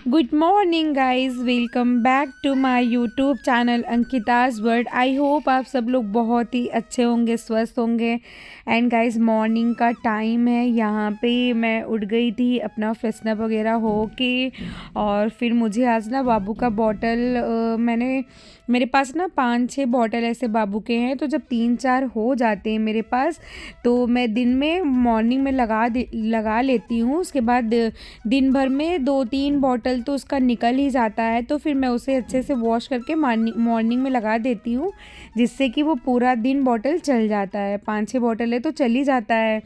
Good morning guys, welcome back to my YouTube channel Ankita's world. I hope आप सब लोग बहुत ही अच्छे होंगे, स्वस्थ होंगे। एंड गाइस, मॉर्निंग का टाइम है। यहाँ पे मैं उठ गई थी अपना फ्रेशनअप वगैरह हो के, और फिर मुझे आज ना बाबू का बॉटल मेरे पास ना 5-6 बॉटल ऐसे बाबू के हैं। तो जब 3-4 हो जाते हैं मेरे पास, तो मैं दिन में मॉर्निंग में लगा लेती हूँ। उसके बाद दिन भर में 2-3 बॉटल तो उसका निकल ही जाता है। तो फिर मैं उसे अच्छे से वॉश करके मॉर्निंग में लगा देती हूँ, जिससे कि वो पूरा दिन बॉटल चल जाता है। 5-6 बॉटल है तो चल ही जाता है।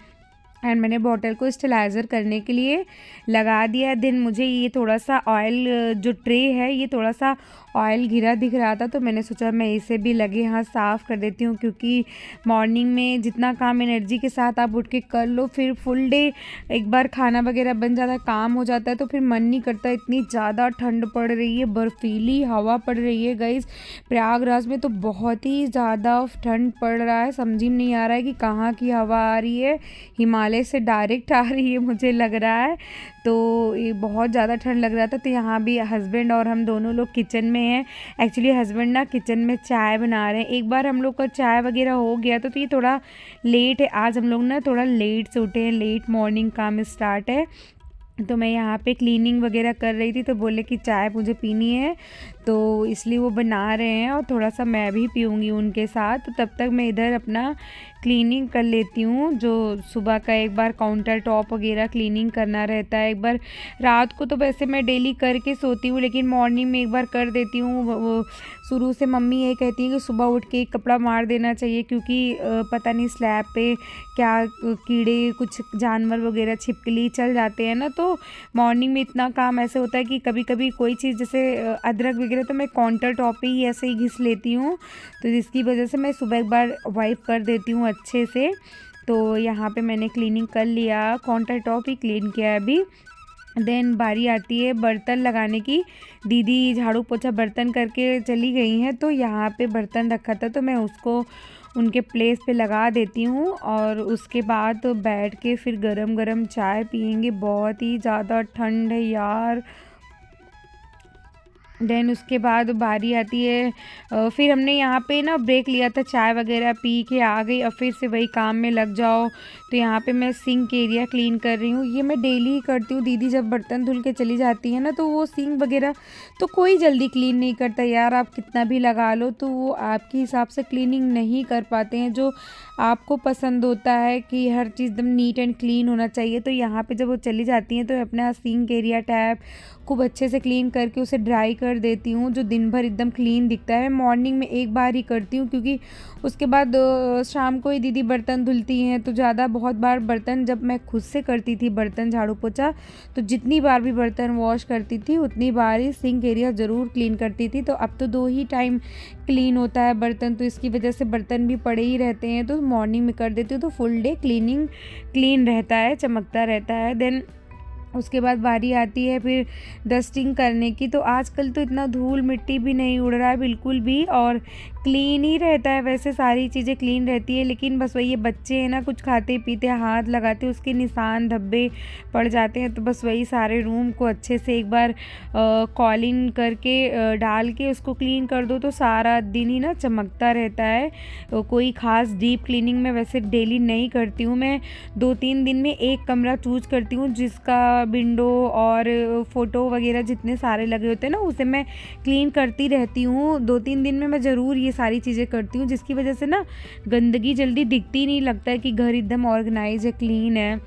एंड मैंने बॉटल को स्टेलाइज़र करने के लिए लगा दिया। देन मुझे ये थोड़ा सा ऑयल, जो ट्रे है, ये थोड़ा सा ऑयल गिरा दिख रहा था, तो मैंने सोचा मैं इसे भी लगे हाथ साफ़ कर देती हूँ। क्योंकि मॉर्निंग में जितना काम एनर्जी के साथ आप उठ के कर लो, फिर फुल डे एक बार खाना वगैरह बन जाता है, काम हो जाता है, तो फिर मन नहीं करता। इतनी ज़्यादा ठंड पड़ रही है, बर्फीली हवा पड़ रही है गाइस। प्रयागराज में तो बहुत ही ज़्यादा ठंड पड़ रहा है। समझ में नहीं आ रहा है कि कहाँ की हवा आ रही है। हिमालय से डायरेक्ट आ रही है मुझे लग रहा है। तो ये बहुत ज़्यादा ठंड लग रहा था। तो यहाँ भी हस्बैंड और हम दोनों लोग किचन में हैं। एक्चुअली हस्बैंड ना किचन में चाय बना रहे हैं। एक बार हम लोग का चाय वगैरह हो गया, तो ये थोड़ा लेट है। आज हम लोग ना थोड़ा लेट से उठे हैं, लेट मॉर्निंग काम स्टार्ट है। तो मैं यहाँ पे क्लीनिंग वगैरह कर रही थी, तो बोले कि चाय मुझे पीनी है, तो इसलिए वो बना रहे हैं और थोड़ा सा मैं भी पीऊँगी उनके साथ। तो तब तक मैं इधर अपना क्लीनिंग कर लेती हूँ। जो सुबह का एक बार काउंटर टॉप वगैरह क्लीनिंग करना रहता है। एक बार रात को तो वैसे मैं डेली करके सोती हूँ, लेकिन मॉर्निंग में एक बार कर देती हूँ। वो शुरू से मम्मी यही कहती है कि सुबह उठ के एक कपड़ा मार देना चाहिए, क्योंकि पता नहीं स्लैब पे क्या कीड़े, कुछ जानवर वगैरह, छिपकली चल जाते हैं ना। तो मॉर्निंग में इतना काम ऐसे होता है कि कभी कभी कोई चीज़ जैसे अदरक वगैरह, तो मैं काउंटर टॉप पे ही ऐसे ही घिस लेती हूँ। तो जिसकी वजह से मैं सुबह एक बार वाइप कर देती हूँ अच्छे से। तो यहाँ पे मैंने क्लीनिंग कर लिया, काउंटर टॉप ही क्लीन किया है अभी। देन बारी आती है बर्तन लगाने की। दीदी झाड़ू पोछा बर्तन करके चली गई हैं, तो यहाँ पे बर्तन रखा था, तो मैं उसको उनके प्लेस पे लगा देती हूँ। और उसके बाद बैठ के फिर गरम गरम चाय पियेंगे। बहुत ही ज़्यादा ठंड है यार। देन उसके बाद बारी आती है, फिर हमने यहाँ पे ना ब्रेक लिया था, चाय वगैरह पी के आ गई। अब फिर से वही काम में लग जाओ। तो यहाँ पे मैं सिंक एरिया क्लीन कर रही हूँ। ये मैं डेली ही करती हूँ। दीदी जब बर्तन धुल के चली जाती है ना, तो वो सिंक वगैरह तो कोई जल्दी क्लीन नहीं करता यार। आप कितना भी लगा लो, तो वो आपके हिसाब से क्लीनिंग नहीं कर पाते हैं। जो आपको पसंद होता है कि हर चीज़ एकदम नीट एंड क्लीन होना चाहिए, तो यहाँ पे जब वो चली जाती हैं, तो अपना सिंक एरिया टैप खूब अच्छे से क्लीन करके उसे ड्राई कर देती हूँ, जो दिन भर एकदम क्लीन दिखता है। मॉर्निंग में एक बार ही करती हूँ, क्योंकि उसके बाद शाम को ही दीदी बर्तन धुलती हैं। तो ज़्यादा बहुत बार बर्तन, जब मैं खुद से करती थी बर्तन झाड़ू पोछा, तो जितनी बार भी बर्तन वॉश करती थी उतनी बार ही सिंक एरिया ज़रूर क्लीन करती थी। तो अब तो 2 ही टाइम क्लीन होता है बर्तन, तो इसकी वजह से बर्तन भी पड़े ही रहते हैं। तो मॉर्निंग में कर देती हूँ, तो फुल डे क्लीन रहता है, चमकता रहता है। देन उसके बाद बारी आती है फिर डस्टिंग करने की। तो आजकल तो इतना धूल मिट्टी भी नहीं उड़ रहा है बिल्कुल भी, और क्लीन ही रहता है। वैसे सारी चीज़ें क्लीन रहती है, लेकिन बस वही, ये बच्चे हैं ना, कुछ खाते पीते हाथ लगाते, उसके निशान धब्बे पड़ जाते हैं। तो बस वही सारे रूम को अच्छे से एक बार कॉलिंग करके डाल के उसको क्लीन कर दो, तो सारा दिन ही ना चमकता रहता है। कोई ख़ास डीप क्लीनिंग में वैसे डेली नहीं करती हूँ मैं। 2-3 दिन में एक कमरा चूज करती हूँ, जिसका विंडो और फ़ोटो वगैरह जितने सारे लगे होते हैं ना, उसे मैं क्लीन करती रहती हूँ। 2-3 दिन में मैं ज़रूर ये सारी चीज़ें करती हूँ, जिसकी वजह से ना गंदगी जल्दी दिखती नहीं, लगता है कि घर एकदम ऑर्गेनाइज है, क्लीन है।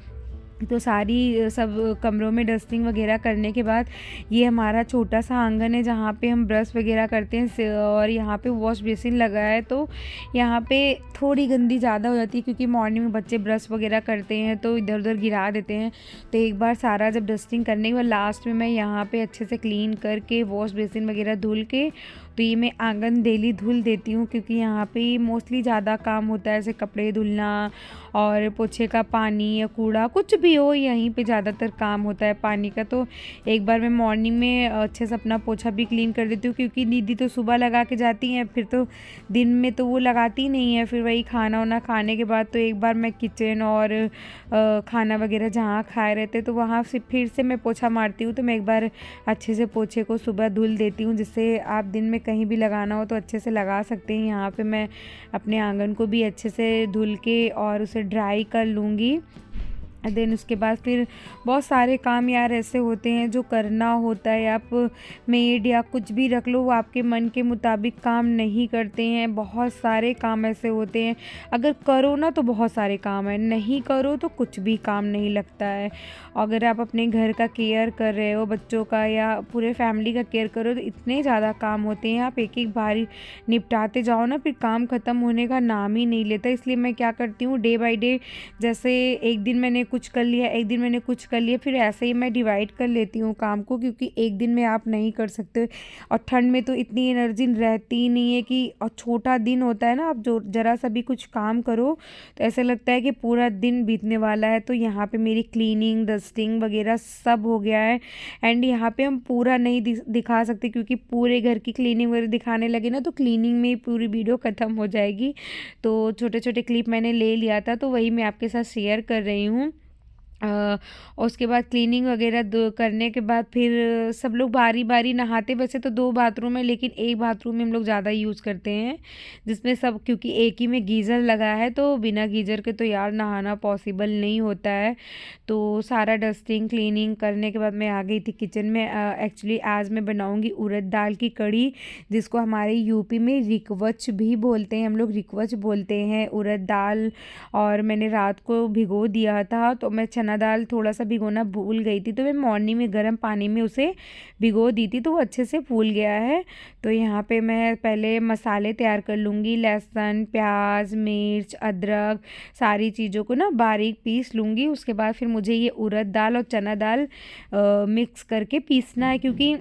तो सारी सब कमरों में डस्टिंग वगैरह करने के बाद, ये हमारा छोटा सा आंगन है जहाँ पे हम ब्रश वगैरह करते हैं, और यहाँ पे वॉश बेसिन लगा है। तो यहाँ पे थोड़ी गंदी ज़्यादा हो जाती है, क्योंकि मॉर्निंग में बच्चे ब्रश वगैरह करते हैं तो इधर उधर गिरा देते हैं। तो एक बार सारा जब डस्टिंग करने के बाद लास्ट में मैं यहाँ पे अच्छे से क्लीन करके वॉश बेसिन वगैरह धुल के, तो ये मैं आंगन डेली धुल देती हूँ, क्योंकि यहाँ पे मोस्टली ज़्यादा काम होता है, जैसे कपड़े धुलना और पोछे का पानी या कूड़ा कुछ भी हो, यहीं पे ज़्यादातर काम होता है पानी का। तो एक बार मैं मॉर्निंग में अच्छे से अपना पोछा भी क्लीन कर देती हूँ, क्योंकि दीदी तो सुबह लगा के जाती हैं, फिर तो दिन में तो वो लगाती नहीं है। फिर वही खाना वाना खाने के बाद तो एक बार मैं किचन और खाना वगैरह जहाँ खाए रहते तो वहाँ से फिर से मैं पोछा मारती हूँ। तो मैं एक बार अच्छे से पोछे को सुबह धुल देती हूँ, जिससे आप दिन में कहीं भी लगाना हो तो अच्छे से लगा सकते हैं। यहाँ पे मैं अपने आंगन को भी अच्छे से धुल के और उसे ड्राई कर लूँगी। देन उसके बाद फिर बहुत सारे काम यार ऐसे होते हैं जो करना होता है। आप मेड या कुछ भी रख लो, वो आपके मन के मुताबिक काम नहीं करते हैं। बहुत सारे काम ऐसे होते हैं, अगर करो ना तो बहुत सारे काम है, नहीं करो तो कुछ भी काम नहीं लगता है। अगर आप अपने घर का केयर कर रहे हो, बच्चों का या पूरे फैमिली का केयर करो, तो इतने ज़्यादा काम होते हैं, आप एक एक बारी निपटाते जाओ ना, फिर काम ख़त्म होने का नाम ही नहीं लेता। इसलिए मैं क्या करती हूँ, डे बाय डे, जैसे एक दिन मैंने कुछ कर लिया, एक दिन मैंने कुछ कर लिया, फिर ऐसे ही मैं डिवाइड कर लेती हूँ काम को, क्योंकि एक दिन में आप नहीं कर सकते। और ठंड में तो इतनी एनर्जी रहती ही नहीं है कि, और छोटा दिन होता है ना, आप जो ज़रा सा भी कुछ काम करो तो ऐसा लगता है कि पूरा दिन बीतने वाला है। तो यहाँ पे मेरी क्लीनिंग, डस्टिंग वगैरह सब हो गया है। एंड यहाँ पे हम पूरा नहीं दिखा सकते, क्योंकि पूरे घर की क्लीनिंग वगैरह दिखाने लगे ना तो क्लीनिंग में पूरी वीडियो ख़त्म हो जाएगी। तो छोटे छोटे क्लिप मैंने ले लिया था, तो वही मैं आपके साथ शेयर कर रही हूँ। और उसके बाद क्लीनिंग वगैरह करने के बाद फिर सब लोग बारी बारी नहाते। वैसे तो 2 बाथरूम है, लेकिन एक बाथरूम में हम लोग ज़्यादा यूज़ करते हैं, जिसमें सब, क्योंकि एक ही में गीज़र लगा है, तो बिना गीज़र के तो यार नहाना पॉसिबल नहीं होता है। तो सारा डस्टिंग क्लीनिंग करने के बाद मैं आ गई थी किचन में। एक्चुअली आज मैं बनाऊँगी उड़द दाल की कढ़ी, जिसको हमारे यूपी में रिकवच भी बोलते हैं, हम लोग रिकवच बोलते हैं उड़द दाल। और मैंने रात को भिगो दिया था, तो मैं चना दाल थोड़ा सा भिगोना भूल गई थी, तो मैं मॉर्निंग में गर्म पानी में उसे भिगो दी थी, तो वो अच्छे से फूल गया है। तो यहाँ पे मैं पहले मसाले तैयार कर लूँगी, लहसुन, प्याज, मिर्च, अदरक, सारी चीज़ों को ना बारीक पीस लूँगी। उसके बाद फिर मुझे ये उड़द दाल और चना दाल मिक्स करके पीसना है, क्योंकि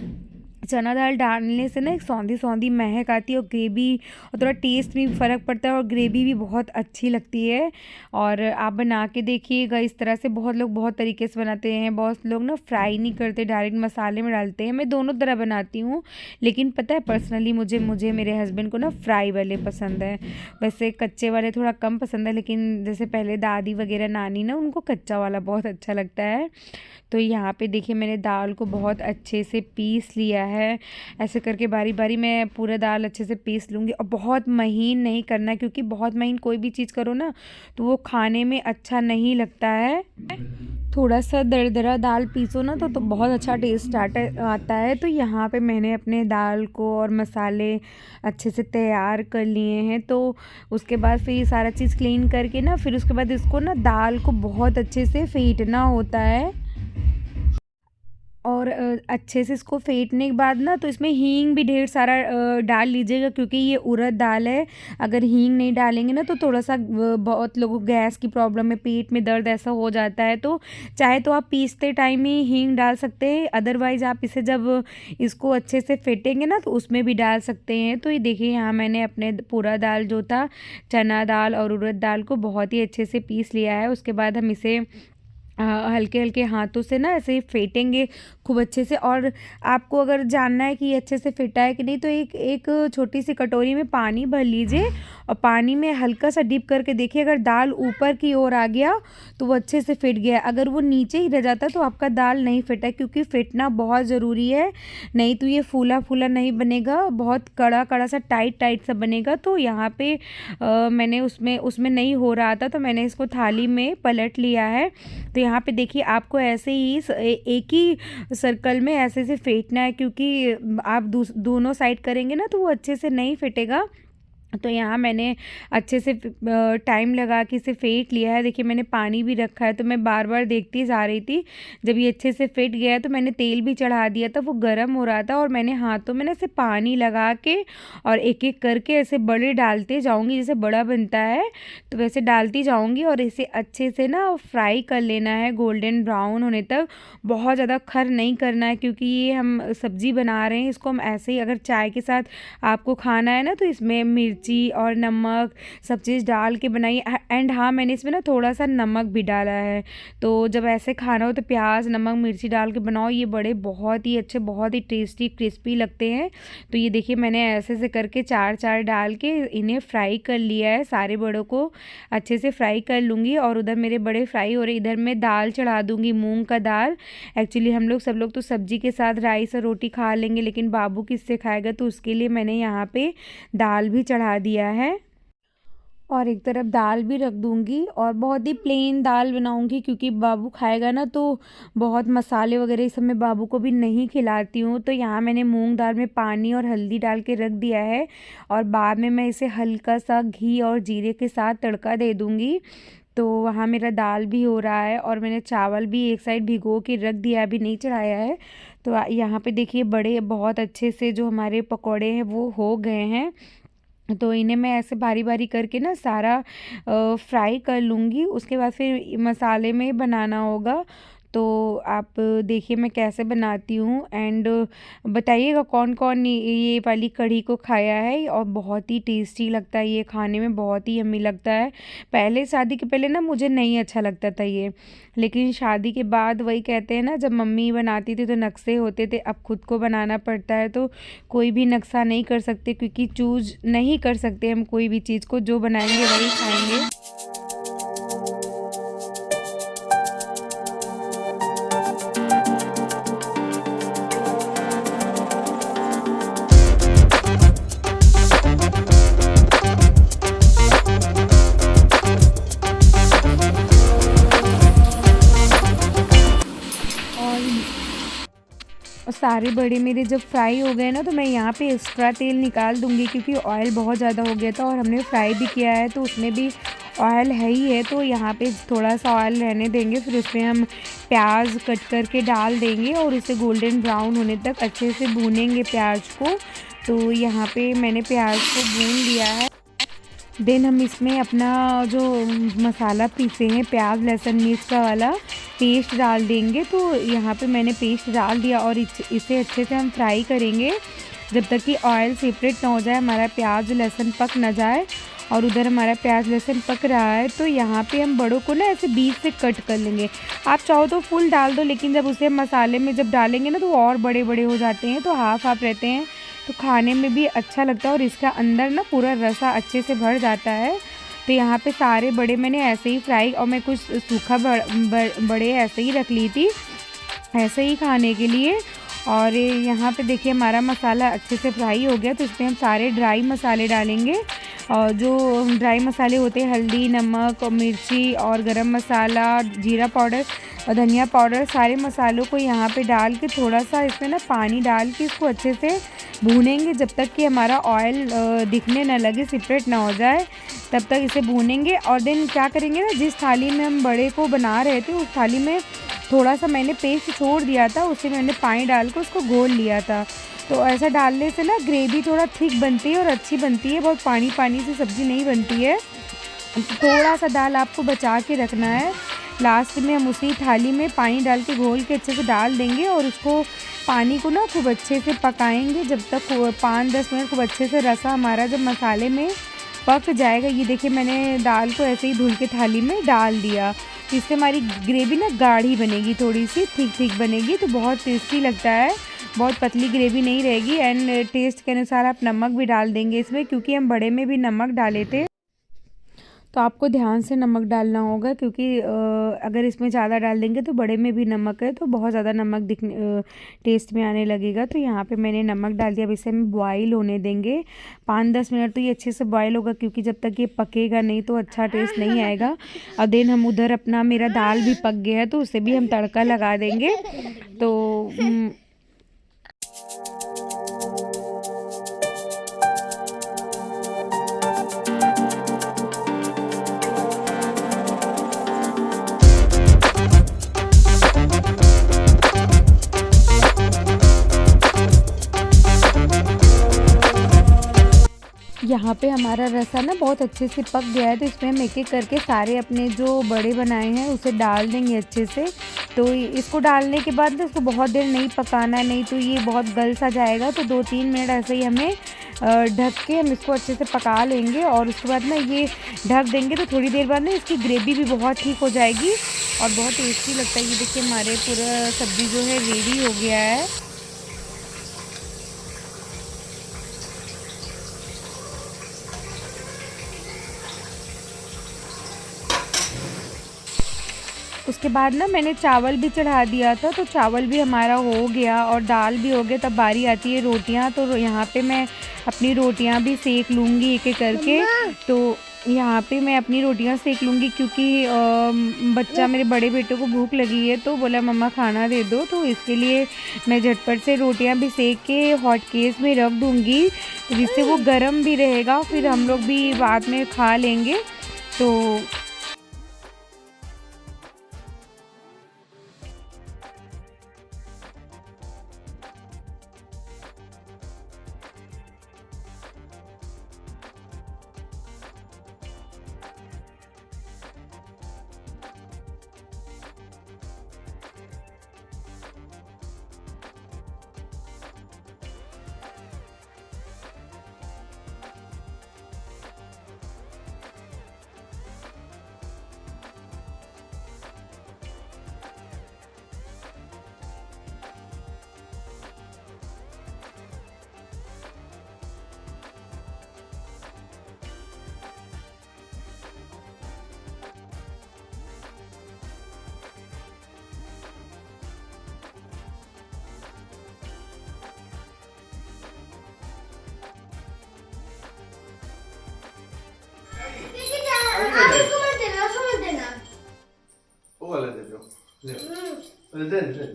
चना दाल डालने से ना एक सौंधी सौंधी महक आती है, और ग्रेवी और थोड़ा टेस्ट में भी फ़र्क पड़ता है, और ग्रेवी भी बहुत अच्छी लगती है। और आप बना के देखिएगा इस तरह से। बहुत लोग बहुत तरीके से बनाते हैं, बहुत लोग ना फ्राई नहीं करते, डायरेक्ट मसाले में डालते हैं। मैं दोनों तरह बनाती हूँ, लेकिन पता है पर्सनली मुझे मेरे हस्बैंड को ना फ्राई वाले पसंद है। वैसे कच्चे वाले थोड़ा कम पसंद है, लेकिन जैसे पहले दादी वगैरह नानी ना, उनको कच्चा वाला बहुत अच्छा लगता है। तो यहाँ पे देखिए मैंने दाल को बहुत अच्छे से पीस लिया है। ऐसे करके बारी बारी मैं पूरा दाल अच्छे से पीस लूँगी, और बहुत महीन नहीं करना, क्योंकि बहुत महीन कोई भी चीज़ करो ना तो वो खाने में अच्छा नहीं लगता है। थोड़ा सा दरदरा दाल पीसो ना तो बहुत अच्छा टेस्ट आता है। तो यहाँ पे मैंने अपने दाल को और मसाले अच्छे से तैयार कर लिए हैं। तो उसके बाद फिर ये सारा चीज़ क्लीन करके ना, फिर उसके बाद इसको ना दाल को बहुत अच्छे से फेंटना होता है। और अच्छे से इसको फेंटने के बाद ना, तो इसमें हींग भी ढेर सारा डाल लीजिएगा, क्योंकि ये उड़द दाल है। अगर हींग नहीं डालेंगे ना तो थोड़ा सा बहुत लोगों को गैस की प्रॉब्लम है, पेट में दर्द ऐसा हो जाता है। तो चाहे तो आप पीसते टाइम ही हींग डाल सकते हैं, अदरवाइज़ आप इसे जब इसको अच्छे से फेंटेंगे ना तो उसमें भी डाल सकते हैं। तो ये देखिए यहाँ मैंने अपने पूरा दाल जो था, चना दाल और उड़द दाल को बहुत ही अच्छे से पीस लिया है। उसके बाद हम इसे हल्के हल्के हाथों से ना ऐसे फेंटेंगे खूब अच्छे से। और आपको अगर जानना है कि ये अच्छे से फेंटा है कि नहीं, तो एक छोटी सी कटोरी में पानी भर लीजिए, और पानी में हल्का सा डिप करके देखिए, अगर दाल ऊपर की ओर आ गया तो वो अच्छे से फेंट गया। अगर वो नीचे ही रह जाता तो आपका दाल नहीं फेंटा, क्योंकि फेंटना बहुत ज़रूरी है, नहीं तो ये फूला फूला नहीं बनेगा, बहुत कड़ा कड़ा सा टाइट सा बनेगा। तो यहाँ पे मैंने उसमें नहीं हो रहा था, तो मैंने इसको थाली में पलट लिया है। तो यहाँ पे देखिए आपको ऐसे ही एक ही सर्कल में ऐसे से फेंटना है, क्योंकि आप दोनों साइड करेंगे ना तो वो अच्छे से नहीं फेंटेगा। तो यहाँ मैंने अच्छे से टाइम लगा के इसे फेंट लिया है। देखिए मैंने पानी भी रखा है, तो मैं बार बार देखती जा रही थी। जब ये अच्छे से फेंट गया तो मैंने तेल भी चढ़ा दिया था, वो गर्म हो रहा था, और मैंने हाथों में ना ऐसे पानी लगा के और एक एक करके ऐसे बड़े डालते जाऊँगी, जैसे बड़ा बनता है तो वैसे डालती जाऊँगी। और इसे अच्छे से ना फ्राई कर लेना है गोल्डन ब्राउन होने तक। बहुत ज़्यादा खर नहीं करना है, क्योंकि ये हम सब्ज़ी बना रहे हैं, इसको हम ऐसे ही, अगर चाय के साथ आपको खाना है ना तो इसमें मिर्च मिर्ची और नमक सब चीज़ डाल के बनाई। एंड हाँ, मैंने इसमें ना थोड़ा सा नमक भी डाला है। तो जब ऐसे खाना हो तो प्याज नमक मिर्ची डाल के बनाओ, ये बड़े बहुत ही अच्छे, बहुत ही टेस्टी क्रिस्पी लगते हैं। तो ये देखिए मैंने ऐसे से करके 4 डाल के इन्हें फ्राई कर लिया है। सारे बड़ों को अच्छे से फ्राई कर लूँगी और उधर मेरे बड़े फ्राई हो रहे, इधर मैं दाल चढ़ा दूँगी, मूंग का दाल। एक्चुअली हम लोग सब लोग तो सब्जी के साथ राइस और रोटी खा लेंगे, लेकिन बाबू किससे खाएगा, तो उसके लिए मैंने यहाँ पे दाल भी चढ़ा दिया है और एक तरफ दाल भी रख दूँगी। और बहुत ही प्लेन दाल बनाऊँगी क्योंकि बाबू खाएगा ना, तो बहुत मसाले वगैरह इस सब मैं बाबू को भी नहीं खिलाती हूँ। तो यहाँ मैंने मूंग दाल में पानी और हल्दी डाल के रख दिया है और बाद में मैं इसे हल्का सा घी और जीरे के साथ तड़का दे दूँगी। तो वहाँ मेरा दाल भी हो रहा है और मैंने चावल भी एक साइड भिगो के रख दिया, अभी नहीं चढ़ाया है। तो यहाँ पे देखिए बड़े बहुत अच्छे से जो हमारे पकौड़े हैं वो हो गए हैं। तो इन्हें मैं ऐसे बारी बारी करके ना सारा फ्राई कर लूँगी। उसके बाद फिर मसाले में बनाना होगा। तो आप देखिए मैं कैसे बनाती हूँ एंड बताइएगा कौन कौन ये वाली कढ़ी को खाया है। और बहुत ही टेस्टी लगता है ये, खाने में बहुत ही यम्मी लगता है। पहले शादी के पहले ना मुझे नहीं अच्छा लगता था ये, लेकिन शादी के बाद वही कहते हैं ना, जब मम्मी बनाती थी तो नक्शे होते थे, अब खुद को बनाना पड़ता है तो कोई भी नक्शा नहीं कर सकते, क्योंकि चूज नहीं कर सकते हम कोई भी चीज़ को, जो बनाएंगे वही खाएंगे। और सारे बड़े मेरे जब फ्राई हो गए ना, तो मैं यहाँ पे एक्स्ट्रा तेल निकाल दूँगी क्योंकि ऑयल बहुत ज़्यादा हो गया था और हमने फ्राई भी किया है तो उसमें भी ऑयल है ही है। तो यहाँ पे थोड़ा सा ऑयल रहने देंगे, फिर उसमें हम प्याज कट करके डाल देंगे और उसे गोल्डन ब्राउन होने तक अच्छे से भूनेंगे प्याज को। तो यहाँ पे मैंने प्याज को भून लिया है। देन हम इसमें अपना जो मसाला पीसे हैं प्याज लहसुन मिर्च का वाला पेस्ट डाल देंगे। तो यहाँ पे मैंने पेस्ट डाल दिया और इसे अच्छे से हम फ्राई करेंगे जब तक कि ऑयल सेपरेट ना हो जाए, हमारा प्याज लहसुन पक ना जाए। और उधर हमारा प्याज लहसुन पक रहा है। तो यहाँ पे हम बड़ों को ना ऐसे बीच से कट कर लेंगे। आप चाहो तो फुल डाल दो, लेकिन जब उसे मसाले में जब डालेंगे ना तो और बड़े बड़े हो जाते हैं, तो हाफ हाफ रहते हैं तो खाने में भी अच्छा लगता है और इसका अंदर ना पूरा रसा अच्छे से भर जाता है। तो यहाँ पे सारे बड़े मैंने ऐसे ही फ्राई, और मैं कुछ सूखा बड़े ऐसे ही रख ली थी ऐसे ही खाने के लिए। और यहाँ पे देखिए हमारा मसाला अच्छे से फ्राई हो गया, तो इसमें हम सारे ड्राई मसाले डालेंगे। और जो ड्राई मसाले होते हैं हल्दी नमक और मिर्ची और गरम मसाला जीरा पाउडर और धनिया पाउडर, सारे मसालों को यहाँ पे डाल के थोड़ा सा इसमें ना पानी डाल के इसको अच्छे से भूनेंगे जब तक कि हमारा ऑयल दिखने ना लगे, सेपरेट ना हो जाए, तब तक इसे भूनेंगे। और देन क्या करेंगे ना, जिस थाली में हम बड़े को बना रहे थे उस थाली में थोड़ा सा मैंने पेस्ट छोड़ दिया था, उससे मैंने पानी डाल के उसको घोल लिया था। तो ऐसा डालने से ना ग्रेवी थोड़ा थिक बनती है और अच्छी बनती है, बहुत पानी पानी से सब्ज़ी नहीं बनती है। थोड़ा सा दाल आपको बचा के रखना है। लास्ट में हम उसी थाली में पानी डाल के घोल के अच्छे से डाल देंगे और उसको पानी को ना खूब अच्छे से पकाएंगे जब तक 5-10 मिनट खूब अच्छे से रसा हमारा जब मसाले में पक जाएगा। ये देखिए मैंने दाल को ऐसे ही धुल के थाली में डाल दिया। इससे हमारी ग्रेवी ना गाढ़ी बनेगी, थोड़ी सी ठीक बनेगी, तो बहुत टेस्टी लगता है। बहुत पतली ग्रेवी नहीं रहेगी। एंड टेस्ट के अनुसार आप नमक भी डाल देंगे इसमें, क्योंकि हम बड़े में भी नमक डाले थे, तो आपको ध्यान से नमक डालना होगा, क्योंकि अगर इसमें ज़्यादा डाल देंगे तो बड़े में भी नमक है तो बहुत ज़्यादा नमक टेस्ट में आने लगेगा। तो यहाँ पे मैंने नमक डाल दिया। अब इसे हम बॉईल होने देंगे 5-10 मिनट, तो ये अच्छे से बॉईल होगा, क्योंकि जब तक ये पकेगा नहीं तो अच्छा टेस्ट नहीं आएगा। और देन हम उधर अपना मेरा दाल भी पक गया है तो उसे भी हम तड़का लगा देंगे। तो यहाँ पे हमारा रसा ना बहुत अच्छे से पक गया है, तो इसमें हम एक एक करके सारे अपने जो बड़े बनाए हैं उसे डाल देंगे अच्छे से। तो इसको डालने के बाद ना इसको बहुत देर नहीं पकाना है, नहीं तो ये बहुत गल सा जाएगा। तो 2-3 मिनट ऐसे ही हमें ढक के हम इसको अच्छे से पका लेंगे और उसके बाद ना ये ढक देंगे तो थोड़ी देर बाद ना इसकी ग्रेवी भी बहुत ठीक हो जाएगी और बहुत टेस्टी लगता है। ये देखिए हमारे पूरा सब्ज़ी जो है रेडी हो गया है। उसके बाद ना मैंने चावल भी चढ़ा दिया था, तो चावल भी हमारा हो गया और दाल भी हो गया। तब बारी आती है रोटियां, तो यहाँ पे मैं अपनी रोटियां भी सेक लूँगी एक एक करके। तो यहाँ पे मैं अपनी रोटियां सेक लूँगी क्योंकि बच्चा मेरे बड़े बेटे को भूख लगी है, तो बोला मम्मा खाना दे दो, तो इसके लिए मैं झटपट से रोटियां भी सेक के हॉट केस में रख दूँगी जिससे वो गर्म भी रहेगा, फिर हम लोग भी बाद में खा लेंगे। तो वो वाला दे दो, दे दे।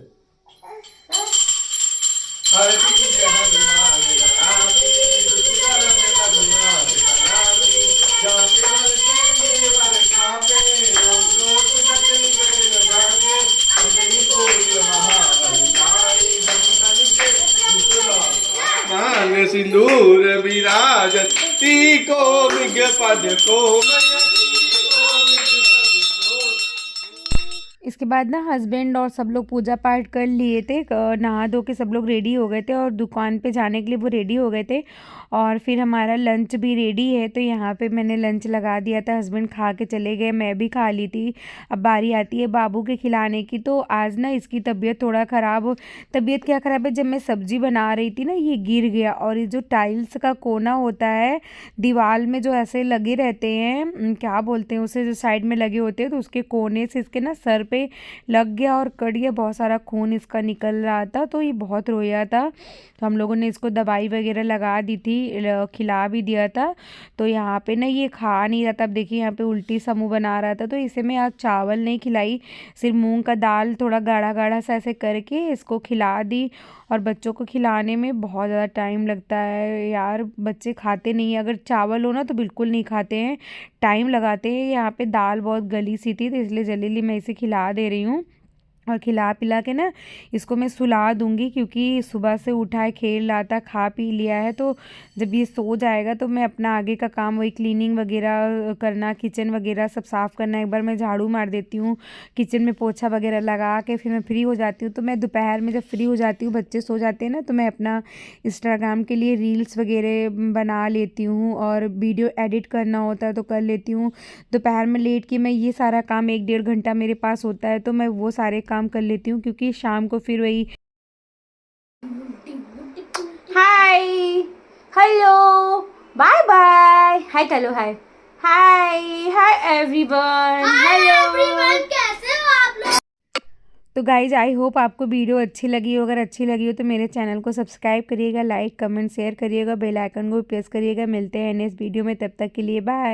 सिंदूर विराजत को मृग पद को। इसके बाद ना हस्बैंड और सब लोग पूजा पाठ कर लिए थे, नहा धो के सब लोग रेडी हो गए थे और दुकान पे जाने के लिए वो रेडी हो गए थे। और फिर हमारा लंच भी रेडी है, तो यहाँ पे मैंने लंच लगा दिया था, हस्बैंड खा के चले गए, मैं भी खा ली थी। अब बारी आती है बाबू के खिलाने की। तो आज ना इसकी तबीयत थोड़ा ख़राब, तबीयत क्या ख़राब है, जब मैं सब्ज़ी बना रही थी ना ये गिर गया और ये जो टाइल्स का कोना होता है दीवार में जो ऐसे लगे रहते हैं, क्या बोलते हैं उसे, जो साइड में लगे होते हैं, तो उसके कोने से इसके ना सर पे लग गया और कट गया, बहुत सारा खून इसका निकल रहा था, तो ये बहुत रोया था। तो हम लोगों ने इसको दवाई वगैरह लगा दी थी, खिला भी दिया था। तो यहाँ पे ना ये खा नहीं रहा था। अब देखिए यहाँ पे उल्टी सा मुँह बना रहा था, तो इसे मैं आज चावल नहीं खिलाई, सिर्फ मूंग का दाल थोड़ा गाढ़ा गाढ़ा सा ऐसे करके इसको खिला दी। और बच्चों को खिलाने में बहुत ज़्यादा टाइम लगता है यार, बच्चे खाते नहीं हैं, अगर चावल हो ना तो बिल्कुल नहीं खाते हैं, टाइम लगाते हैं। यहाँ पे दाल बहुत गली सी थी, तो इसलिए जल्दी जल्दी मैं इसे खिला दे रही हूँ। और खिला पिला के ना इसको मैं सुला दूंगी, क्योंकि सुबह से उठा है, खेल रहा था, खा पी लिया है, तो जब ये सो जाएगा तो मैं अपना आगे का काम, वही क्लीनिंग वगैरह करना, किचन वगैरह सब साफ़ करना, एक बार मैं झाड़ू मार देती हूँ, किचन में पोछा वगैरह लगा के फिर मैं फ्री हो जाती हूँ। तो मैं दोपहर में जब फ्री हो जाती हूँ, बच्चे सो जाते हैं ना, तो मैं अपना इंस्टाग्राम के लिए रील्स वगैरह बना लेती हूँ और वीडियो एडिट करना होता है तो कर लेती हूँ। दोपहर में लेट के मैं ये सारा काम 1-1.5 घंटा मेरे पास होता है, तो मैं वो सारे काम कर लेती हूँ, क्योंकि शाम को फिर वही hi hello bye bye hi चलो हाय हाय हाय एवरीवन हेलो। कैसे हो आप लोग? तो गाइज आई होप आपको वीडियो अच्छी लगी हो, अगर अच्छी लगी हो तो मेरे चैनल को सब्सक्राइब करिएगा, लाइक कमेंट शेयर करिएगा, बेल आइकन को प्रेस करिएगा। मिलते हैं नेक्स्ट वीडियो में, तब तक के लिए बाय।